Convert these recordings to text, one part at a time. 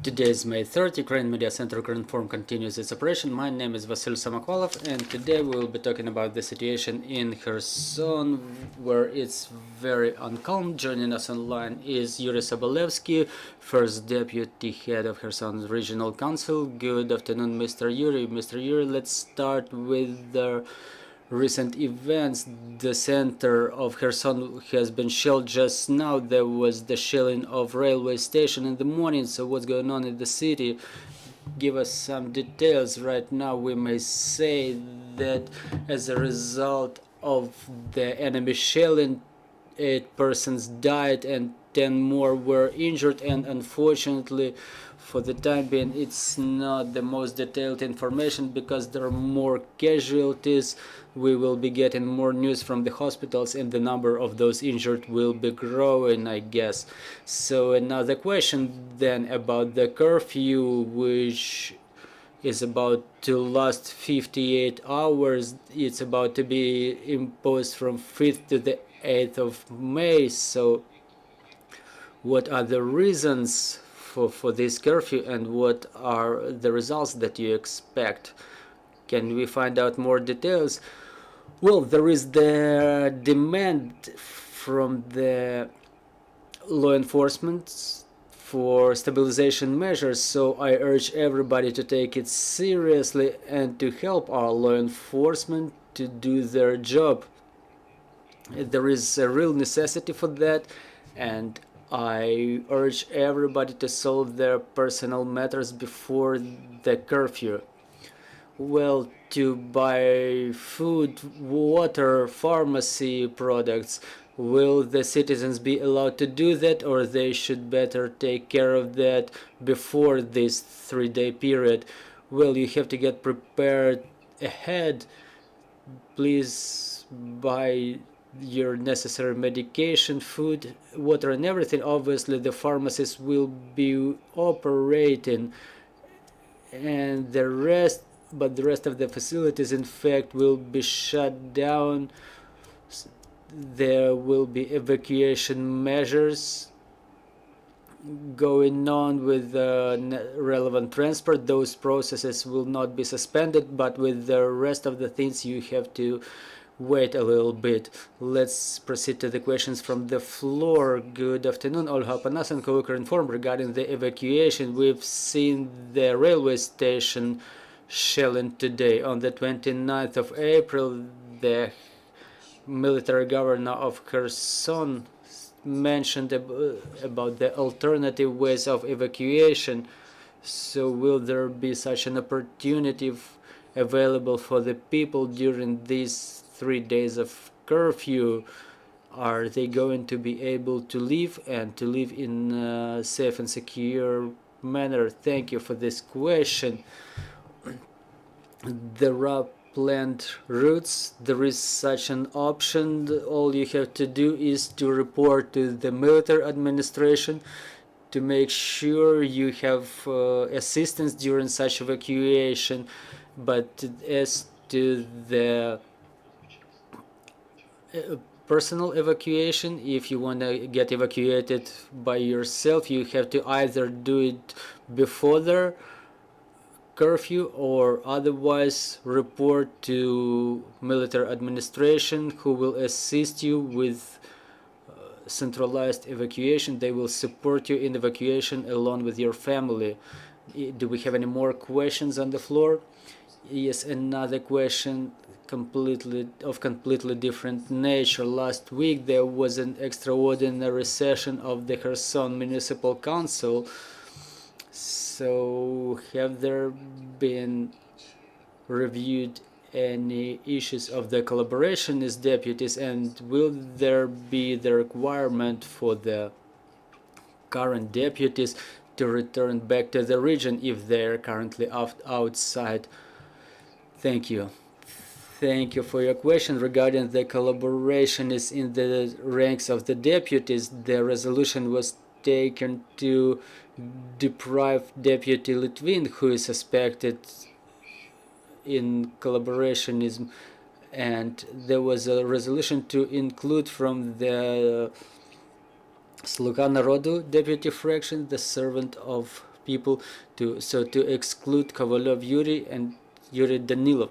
Today is May 3rd, Ukraine Media Center Ukrinform continues its operation. My name is Vasyl Samokolov, and today we will be talking about the situation in Kherson, where it's very uncalm. Joining us online is Yurii Sobolevskyi, first deputy head of Kherson Regional Council. Good afternoon, Mr. Yurii. Mr. Yurii, let's start with the recent events. The center of Kherson has been shelled just now. There was the shelling of railway station in the morning. So what's going on in the city? Give us some details. Right now we may say that as a result of the enemy shelling, 8 persons died and 10 more were injured, and unfortunately for the time being it's not the most detailed information because there are more casualties. We will be getting more news from the hospitals and the number of those injured will be growing, I guess. So another question then about the curfew, which is about to last 58 hours. It's about to be imposed from 5th to the 8th of May. So what are the reasons for this curfew and what are the results that you expect? Can we find out more details? Well, there is the demand from the law enforcement for stabilization measures, so I urge everybody to take it seriously and to help our law enforcement to do their job. There is a real necessity for that, and I urge everybody to solve their personal matters before the curfew. Well, to buy food, water, pharmacy products, will the citizens be allowed to do that, or they should better take care of that before this 3-day period? Well, you have to get prepared ahead. Please buy your necessary medication, food, water and everything. Obviously the pharmacies will be operating and the rest of the facilities in fact will be shut down. There will be evacuation measures going on with relevant transport. Those processes will not be suspended, but with the rest of the things you have to wait a little bit. Let's proceed to the questions from the floor. Good afternoon, Olga Panasenko, Ukrinform. Regarding the evacuation, we've seen the railway station shelling today. On the 29th of April, the military governor of Kherson mentioned about the alternative ways of evacuation. So will there be such an opportunity available for the people during these 3 days of curfew? Are they going to be able to leave and to live in a safe and secure manner? Thank you for this question. There are planned routes. There is such an option. All you have to do is to report to the military administration to make sure you have assistance during such evacuation. But as to the personal evacuation, if you want to get evacuated by yourself, you have to either do it before the curfew or otherwise report to military administration, who will assist you with centralized evacuation. They will support you in evacuation along with your family. Do we have any more questions on the floor? Yes, another question of completely different nature. Last week there was an extraordinary session of the Kherson Municipal Council. So have there been reviewed any issues of the collaboration as deputies, and will there be the requirement for the current deputies to return back to the region if they are currently outside? Thank you. Thank you for your question. Regarding the collaboration is in the ranks of the deputies, the resolution was taken to deprive Deputy Litvin, who is suspected in collaborationism, and there was a resolution to include from the Sluga Narodu deputy fraction the servant of people to exclude Kovalov Yurii and Yurii Danilov.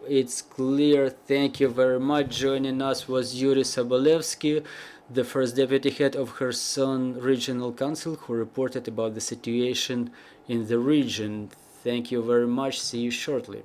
It's clear. Thank you very much. Joining us was Yurii Sobolevskyi, the first deputy head of Kherson Regional Council, who reported about the situation in the region. Thank you very much. See you shortly.